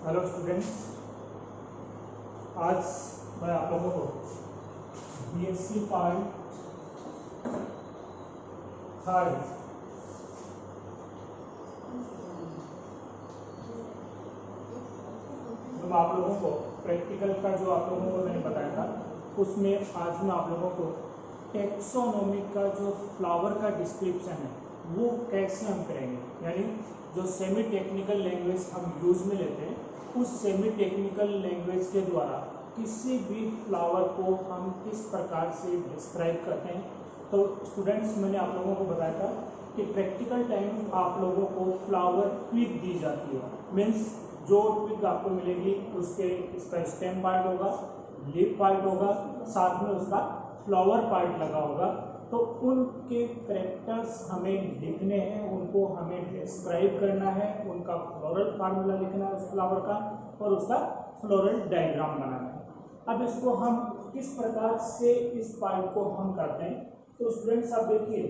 Hello students, आज मैं आप लोगों को बीएससी पार्ट थर्ड जो मैं आप लोगों को प्रैक्टिकल का जो आप लोगों को मैंने बताया था, उसमें आज मैं आप लोगों को टेक्सोनोमी का जो फ्लावर का डिस्क्रिप्शन है वो कैसे हम करेंगे, यानी जो सेमी टेक्निकल लैंग्वेज हम यूज़ में लेते हैं उस सेमी टेक्निकल लैंग्वेज के द्वारा किसी भी फ्लावर को हम किस प्रकार से डिस्क्राइब करते हैं। तो स्टूडेंट्स, मैंने आप लोगों को बताया था कि प्रैक्टिकल टाइम आप लोगों को फ्लावर ट्विग दी जाती है। मीन्स जो ट्विग आपको मिलेगी उसके इसका स्टेम पार्ट होगा, लीफ पार्ट होगा, साथ में उसका फ्लावर पार्ट लगा होगा। तो उनके कैरेक्टर्स हमें लिखने हैं, उनको हमें डिस्क्राइब करना है, उनका फ्लोरल फार्मूला लिखना है उस फ्लावर का और उसका फ्लोरल डायग्राम बनाना है। अब इसको हम किस प्रकार से इस पार्ट को हम करते हैं, तो स्टूडेंट्स आप देखिए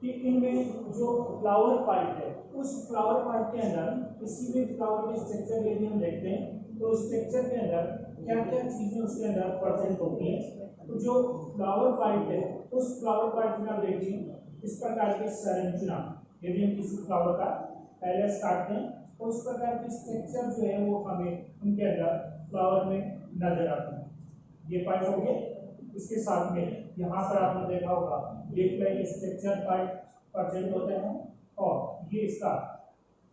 कि इनमें जो फ्लावर पार्ट है उस फ्लावर पार्ट के अंदर किसी भी फ्लावर के स्ट्रक्चर यदि हम देखते हैं तो स्ट्रक्चर के अंदर क्या क्या चीज़ें उसके अंदर प्रेजेंट होती हैं। तो जो फ्लावर पार्ट है उस फ्लावर पार्ट में आप देखिए इस प्रकार की संरचना, यदि हम किसी फ्लावर का पैलेस काटते हैं तो उस प्रकार की स्ट्रक्चर जो है वो हमें उनके अंदर फ्लावर में नजर आते हैं। ये पार्ट हो गया। इसके साथ में यहाँ पर आपने देखा होगा leaf like structure part present होते हैं और ये इसका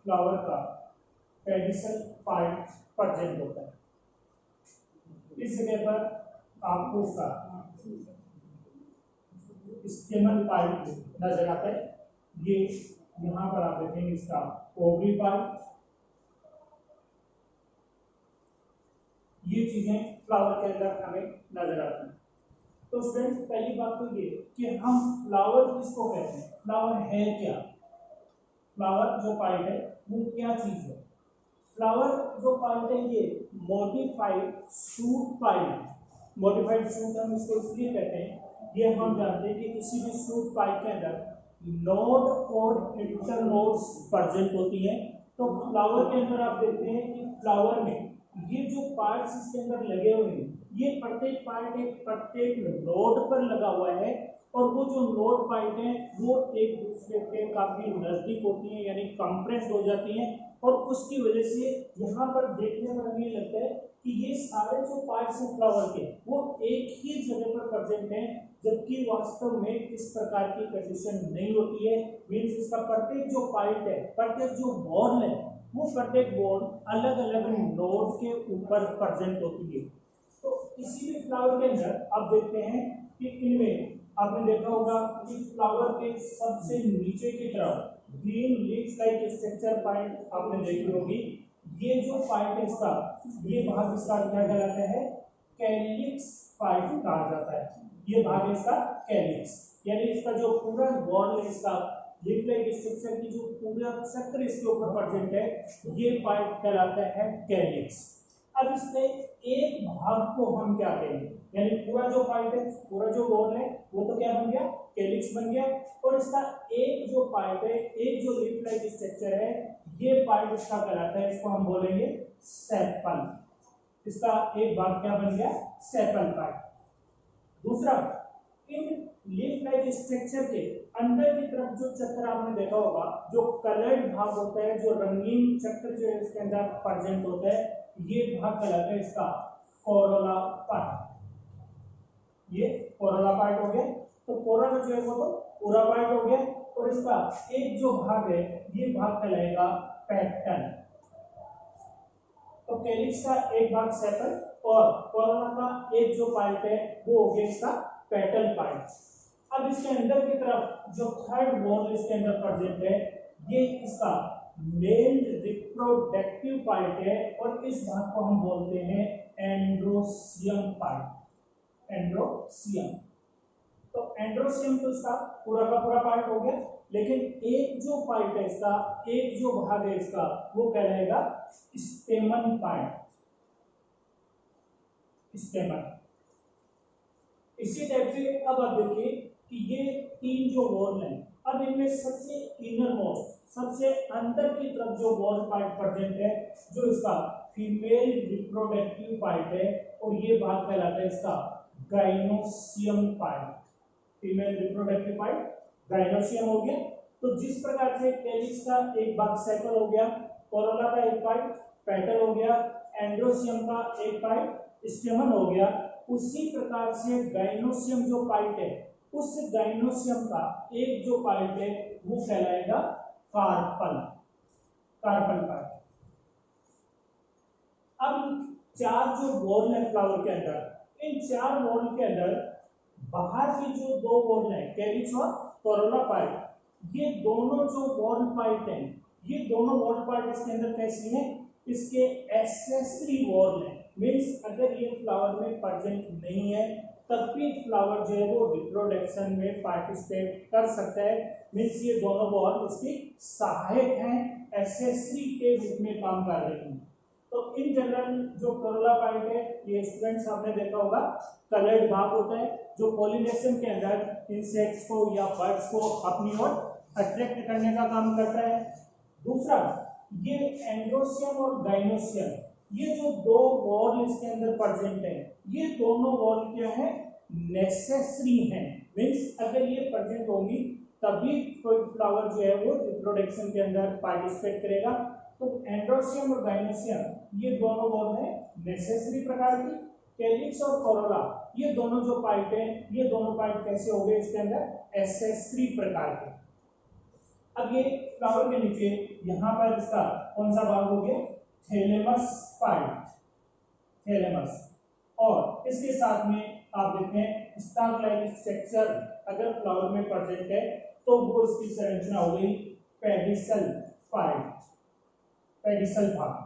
फ्लावर का पेडिसल पार्ट प्रेजेंट होता है। इस जगह पर आपको इसका स्टेमन पार्ट नजर आता है। ये यहाँ पर आप देखेंगे इसका ओवरी पार्ट। ये चीजें फ्लावर के अंदर हमें नजर आती हैं। तो स्टूडेंट्स, पहली बात तो ये कि हम फ्लावर किसको कहते हैं, फ्लावर है क्या, फ्लावर जो पार्ट है वो क्या चीज है। फ्लावर जो पार्ट है ये modified shoot part. Modified shoot हम इसको इसलिए कहते हैं, ये हम जानते हैं कि किसी भी शूट पार्ट के अंदर नोड और इंटरनोड्स प्रेजेंट होती हैं। तो फ्लावर के अंदर आप देखते हैं कि फ्लावर में ये जो पार्ट्स इसके अंदर लगे हुए हैं ये प्रत्येक पार्ट एक प्रत्येक नोड पर लगा हुआ है और वो जो नोड पार्ट हैं वो एक दूसरे के काफी नजदीक होती हैं, यानी कंप्रेस हो जाती हैं और उसकी वजह से यहाँ पर देखने पर हमें लगता है कि ये सारे जो पार्ट्स हैं फ्लावर के वो एक ही जगह पर प्रेजेंट हैं, जबकि वास्तव में इस प्रकार की कंडीशन नहीं होती है। मीन्स इसका प्रत्येक जो पार्ट है, प्रत्येक जो बॉर्न है वो प्रत्येक बॉर्न अलग अलग नोड के ऊपर प्रेजेंट होती है। तो किसी भी फ्लावर के अंदर आप देखते हैं कि इनमें आपने देखा होगा कि फ्लावर के सबसे नीचे की तरफ green leaf like structure part आपने देखी होगी। ये जो पार्ट है इसका, ये भाग इसका क्या कहलाता है, कैलिक्स पार्ट कहा जाता है। ये भाग इसका कैलिक्स, यानी इसका जो पूरा बॉर्ड है इसका लीफ लाइक स्ट्रक्चर की जो पूरा चक्र इसके ऊपर प्रेजेंट है ये पार्ट कहलाता है कैलिक्स। अब इसमें एक भाग को हम क्या कहेंगे, यानी पूरा जो पार्ट है, पूरा जो बॉर्ड है वो तो क्या बन गया, कैलिक्स बन गया। और इसका एक जो पार्ट है, एक जो लीफ लाइक स्ट्रक्चर है, ये पार्ट इसका कहलाता है, इसको हम बोलेंगे सेपल। इसका एक भाग क्या बन गया, सेपल पार्ट। दूसरा, इन लीफ लाइक स्ट्रक्चर के अंदर की तरफ जो चक्र आपने देखा होगा, जो कलर्ड भाग होता है, जो रंगीन चक्र जो है इसके अंदर प्रेजेंट होता है, ये भाग कहलाता है इसका कोरोला पार्ट। ये कोरोला पार्ट हो गया। तो कोरोला जो है वो तो पूरा पार्ट हो गया और इसका एक जो भाग है ये भाग कहलाएगा पेटल। तो कैलिक्स का एक भाग सेपल और कोरोला का एक जो पार्ट है वो हो गया इसका पेटल पार्ट। अब इसके अंदर की तरफ जो थर्ड बॉर्न इसके अंदर प्रेजेंट है ये इसका मेल रिप्रोडक्टिव पार्ट है और इस भाग को हम बोलते हैं एंड्रोसियम पार्ट। एंड्रोसियम, तो एंड्रोसियम तो इसका पूरा का पूरा पार्ट हो गया, लेकिन एक जो पार्ट है इसका, एक जो भाग है इसका वो कहलाएगा स्टेमन पार्ट, स्टेमन। इसी टाइप से अब आप देखिए कि ये तीन जो बॉर्न है, अब इनमें सबसे इनर मोस्ट सबसे अंदर की तरफ जो वॉल पार्ट प्रेजेंट है, जो इसका फीमेल रिप्रोडक्टिव पार्ट है, और ये भाग कहलाता है इसका gynoecium part. Female reproductive part gynoecium हो गया। तो जिस प्रकार से कैलिक्स का एक भाग सेकल हो गया, कोरोला का एक पार्ट पेटल हो गया, एंड्रोसियम का एक पार्ट स्टेमन हो गया, उसी प्रकार से गाइनोसियम जो पार्ट है, उस गाइनोसियम का एक जो पार्ट है वो कहलाएगा कार्पल, कार्पल पार्ट। अब चार जो वॉल है फ्लावर के अंदर, इन चार वॉल के अंदर बाहर की जो दो वॉल है कैलिक्स और कोरोला पार्ट, ये दोनों जो वॉल पार्ट हैं, ये दोनों वॉल पार्ट इसके अंदर कैसी हैं, इसके एक्सेसरी वॉल है। मीन्स अगर ये फ्लावर में प्रेजेंट नहीं है तब भी फ्लावर जो है वो रिप्रोडक्शन में पार्टिसिपेट कर सकता है। मीन्स ये दोनों वॉल इसकी सहायक हैं, एक्सेसरी के रूप में काम कर रही हैं। तो इन जनरल जो कोरोला पार्ट है, ये स्टूडेंट्स आपने देखा होगा कलर्ड भाग होता है जो पॉलिनेशन के अंदर इंसेक्ट्स को या बर्ड्स को अपनी ओर अट्रैक्ट करने का काम करता है। दूसरा, ये एंड्रोसियम और गाइनोसियम, ये जो दो वॉल इसके अंदर प्रेजेंट है, ये दोनों वॉल क्या है, नेसेसरी हैं। मीन्स अगर ये प्रेजेंट होंगी तभी कोई फ्लावर जो है वो रिप्रोडक्शन के अंदर पार्टिसिपेट करेगा। तो एंड्रोसियम और गाइनोसियम ये दोनों वॉल है नेसेसरी प्रकार की। कैलिक्स और कोरोला ये दोनों जो पार्ट है, ये दोनों पार्ट कैसे हो गए इसके अंदर, एक्सेसरी प्रकार के। अब ये फ्लावर के नीचे यहाँ पर इसका कौन सा भाग हो गया, थैलेमस पार्ट, थैलेमस। और इसके साथ में आप देखते हैं स्टाक लाइक स्ट्रक्चर अगर फ्लावर में प्रेजेंट है तो वो इसकी संरचना हो गई पेडिसल पार्ट, पेडिसल भाग।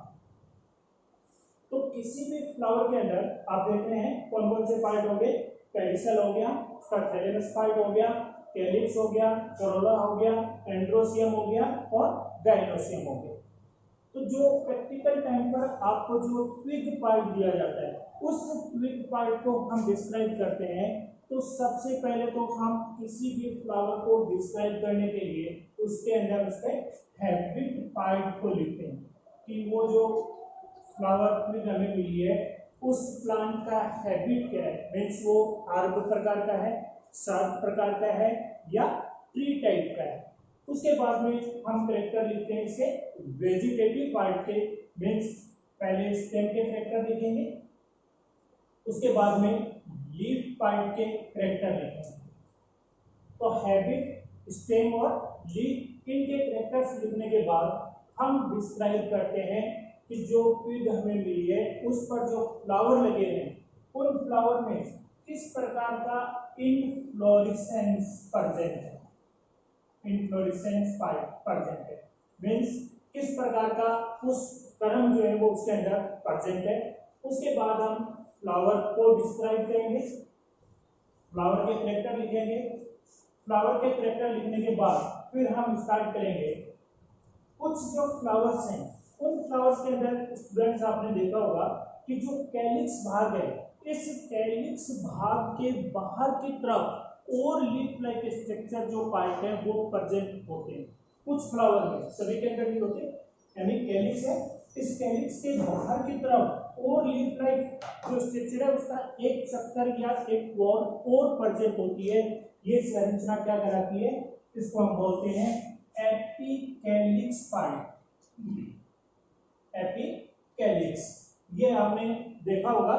तो किसी भी फ्लावर के अंदर आप देखते हैं कौन कौन से पार्ट हो गए, पेडिसल हो गया, उसका थैलेमस पार्ट हो गया, कैलिक्स हो गया, कोरोला हो गया, एंड्रोसियम हो गया और गाइनोसियम हो गया। तो जो प्रैक्टिकल टाइम पर आपको जो ट्विग पार्ट दिया जाता है, उस ट्विग पार्ट को हम डिस्क्राइब करते हैं। तो सबसे पहले तो हम किसी भी फ्लावर को डिस्क्राइब करने के लिए उसके अंदर उसके हैबिट पार्ट को लिखते हैं कि वो जो फ्लावर ट्विग हमें मिली है उस प्लांट का हैबिट क्या है। मीन्स वो आर्ब प्रकार का है, शार्प प्रकार का है या ट्री टाइप का है। उसके बाद में हम कैरेक्टर लिखते हैं इसके वेजिटेटिव पार्ट के। मीन्स पहले स्टेम के कैरेक्टर लिखेंगे, उसके बाद में लीफ पार्ट के कैरेक्टर लिखेंगे। तो हैबिट, स्टेम और लीफ इनके कैरेक्टर्स लिखने के बाद हम डिस्क्राइब करते हैं कि जो ट्विग हमें मिली है उस पर जो फ्लावर लगे हैं उन फ्लावर में किस प्रकार का इनफ्लोरेसेंस प्रेजेंट है, इनफ्लोरेसेंस प्रेजेंट है। मीन्स किस प्रकार का पुष्पक्रम जो है वो उसके अंदर प्रेजेंट है। उसके बाद हम फ्लावर को डिस्क्राइब करेंगे, फ्लावर के कैरेक्टर लिखेंगे। फ्लावर के कैरेक्टर लिखने के बाद फिर हम स्टार्ट करेंगे कुछ जो फ्लावर्स हैं उन फ्लावर्स के अंदर स्टूडेंट्स आपने देखा होगा कि जो कैलिक्स भाग है, इस कैलिक्स भाग के बाहर की तरफ और लीफ लाइक स्ट्रक्चर जो पार्ट है वो प्रेजेंट होते हैं कुछ फ्लावर में, सभी के अंदर नहीं होते। यानी कैलिक्स है, इस कैलिक्स के बाहर की तरफ और लीफ लाइक जो स्ट्रक्चर है उसका एक चक्कर या एक वॉल और प्रेजेंट होती है। ये संरचना क्या कहलाती है, इसको हम बोलते हैं एपिकैलिक्स पार्ट, एपिकैलिक्स। ये आपने देखा होगा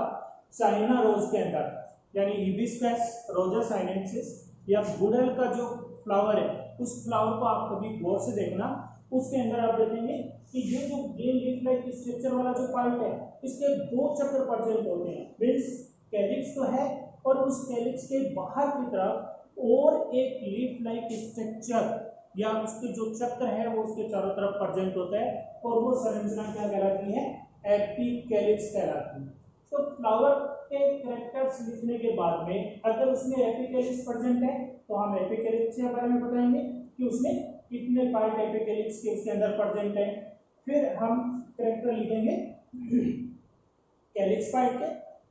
चाइना रोज के अंदर, यानी हिबिस्कस रोजेस साइनेंसिस या गुड़हल का जो फ्लावर है उस फ्लावर को आप कभी गौर से देखना, उसके अंदर आप देखेंगे कि ये जो ग्रीन लीफ लाइक स्ट्रक्चर वाला जो पार्ट है इसके दो चक्र प्रेजेंट होते हैं। मीन्स कैलिक्स तो है और उस कैलिक्स के बाहर की तरफ और एक लीफ लाइक स्ट्रक्चर या उसके जो चक्र है वो उसके चारों तरफ प्रेजेंट होता है और वो संरचना क्या कहलाती है, एपिकैलिक्स कहलाती है। तो फ्लावर के कैरेक्टर्स लिखने के बाद में अगर उसमें एपिकैलिक्स प्रेजेंट है तो हम एपिकैलिक्स के बारे में बताएंगे कि उसमें कितने पार्ट एपिकैलिक्स के उसके अंदर प्रेजेंट है। फिर हम कैरेक्टर लिखेंगे कैलिक्स पार्ट के,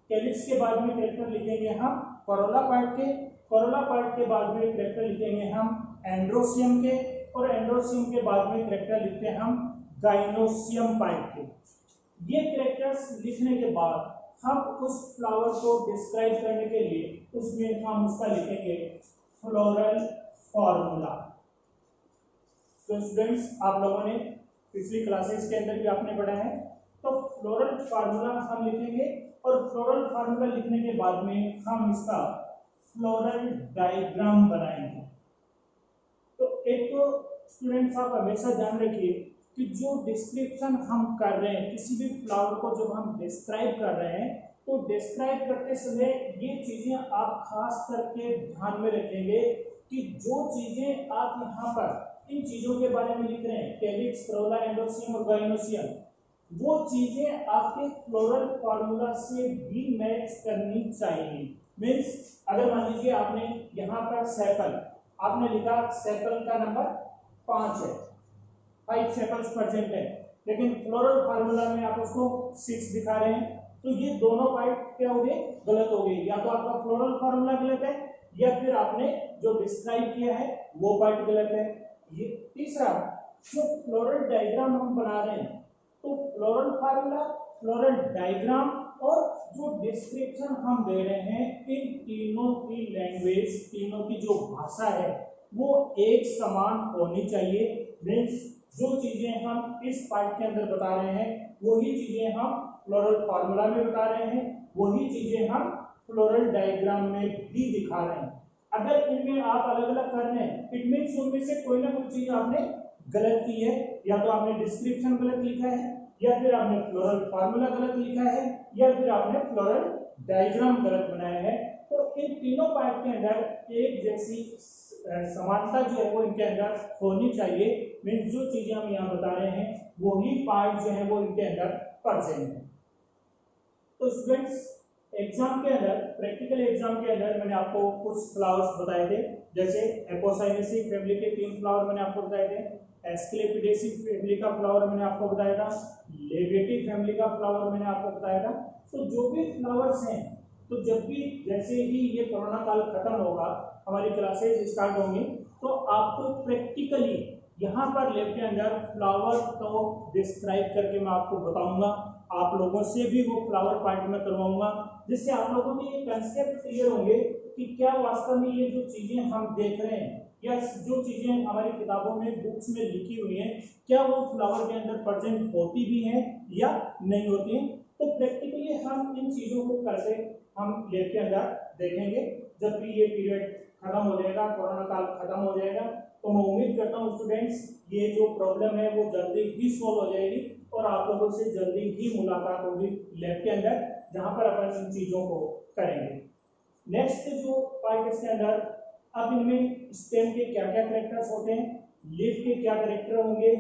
कैलिक्स के बाद में कैरेक्टर लिखेंगे हम कोरोला पार्ट के, कोरोला पार्ट के बाद में कैरेक्टर लिखेंगे हम एंड्रोसियम के, और एंड्रोसियम के बाद में कैरेक्टर लिखते हैं हम गाइनोसियम पाइप के। ये कैरेक्टर्स लिखने के बाद हम उस फ्लावर को डिस्क्राइब करने के लिए उसमें हम उसका लिखेंगे फ्लोरल फॉर्मूला। तो स्टूडेंट्स, आप लोगों ने पिछली क्लासेस के अंदर भी आपने पढ़ा है। तो फ्लोरल फार्मूला हम लिखेंगे और फ्लोरल फार्मूला लिखने के बाद में हम इसका फ्लोरल डायग्राम बनाएंगे। तो एक तो स्टूडेंट्स आप हमेशा ध्यान रखिए कि जो डिस्क्रिप्शन हम कर रहे हैं, किसी भी फ्लावर को जब हम डिस्क्राइब कर रहे हैं, तो डिस्क्राइब करते समय ये चीजें आप खास करके ध्यान में रखेंगे कि जो चीजें आप यहाँ पर इन चीजों के बारे में लिख रहे हैं, कैलिक्स, करोला, एंडोसियम और गाइनोसियम, वो चीजें आपके फ्लोरल फार्मूला से भी मैच करनी चाहिए। मीन्स अगर मान लीजिए आपने यहाँ पर सेपल आपने लिखा, सेपल का नंबर 5 है, 5 सेपल्स प्रेजेंट है, लेकिन फ्लोरल फार्मूला में आप उसको 6 दिखा रहे हैं, तो ये दोनों पार्ट क्या हो गए, गलत हो गए। या तो आपका फ्लोरल फार्मूला गलत है या फिर आपने जो डिस्क्राइब किया है वो पार्ट गलत है। ये तीसरा, जो फ्लोरल डायग्राम हम बना रहे हैं, तो फ्लोरल फार्मूला, फ्लोरल डायग्राम और जो डिस्क्रिप्शन हम दे रहे हैं, इन तीनों की लैंग्वेज, तीनों की जो भाषा है वो एक समान होनी चाहिए। मीन्स जो चीजें हम इस पार्ट के अंदर बता रहे हैं वही चीजें हम फ्लोरल फार्मूला में बता रहे हैं, वही चीजें हम फ्लोरल डायग्राम में भी दिखा रहे हैं। अगर इनमें आप अलग अलग कर रहे हैं, इट मीन्स उनमें से कोई ना कोई चीज आपने गलत की है। या तो आपने डिस्क्रिप्शन गलत लिखा है, या फिर आपने फ्लोरल फार्मूला गलत लिखा है, या फिर आपने फ्लोरल डायग्राम गलत बनाया है। तो इन तीनों पार्ट के अंदर एक जैसी समानता जो है वो इनके अंदर होनी चाहिए। मीन्स जो चीजें हम यहाँ बता रहे हैं वही पार्ट जो है वो इनके अंदर प्रेजेंट है। तो स्टूडेंट्स, एग्जाम के अंदर, प्रैक्टिकल एग्जाम के अंदर मैंने आपको कुछ फ्लावर्स बताए थे, जैसे एपोसाइनेसी फैमिली के 3 फ्लावर मैंने आपको बताए थे, एस्क्लेपिडेसी फैमिली का फ्लावर मैंने आपको बताया था, लेगेटी फैमिली का फ्लावर मैंने आपको बताया था। तो जो भी फ्लावर्स हैं, तो जब भी जैसे ही ये कोरोना काल खत्म होगा, हमारी क्लासेस स्टार्ट होंगी, तो आपको प्रैक्टिकली यहाँ पर लैब के अंदर फ्लावर को डिस्क्राइब करके मैं आपको बताऊंगा, आप लोगों से भी वो फ्लावर पार्ट में करवाऊंगा, जिससे आप लोगों को ये कंसेप्ट क्लियर होंगे कि क्या वास्तव में ये जो चीजें हम देख रहे हैं या जो चीजें हमारी किताबों में, बुक्स में लिखी हुई हैं, क्या वो फ्लावर के अंदर प्रेजेंट होती भी हैं या नहीं होती हैं। तो प्रैक्टिकली हम इन चीजों को करके हम लैब के अंदर देखेंगे। जब भी ये पीरियड खत्म हो जाएगा, कोरोना काल खत्म हो जाएगा, तो मैं उम्मीद करता हूँ स्टूडेंट्स ये जो प्रॉब्लम है वो जल्दी ही सॉल्व हो जाएगी और आप लोगों से जल्दी ही मुलाकात होगी लैब के अंदर, जहां पर अपन इन चीजों को करेंगे। नेक्स्ट जो पार्ट इसके अंदर, अब इनमें स्टेम के क्या क्या कैरेक्टर्स होते हैं, लीफ के क्या कैरेक्टर होंगे,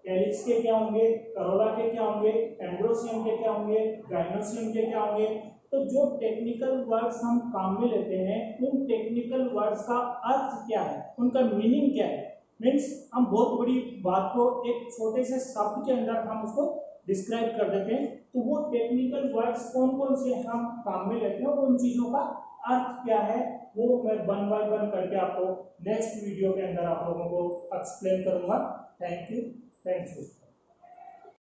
कैलिक्स के क्या होंगे, करोला के क्या होंगे, एंड्रोसियम के क्या होंगे, गाइनोसियम के क्या होंगे। तो जो टेक्निकल वर्ड्स हम काम में लेते हैं, उन टेक्निकल वर्ड्स का अर्थ क्या है, उनका मीनिंग क्या है। मीन्स हम बहुत बड़ी बात को एक छोटे से शब्द के अंदर हम उसको डिस्क्राइब कर देते हैं, तो वो टेक्निकल वर्ड्स कौन कौन से हम काम में लेते हैं और उन चीजों का अर्थ क्या है, वो मैं 1 बाय 1 करके आपको नेक्स्ट वीडियो के अंदर आप लोगों को एक्सप्लेन करूंगा। Thank you.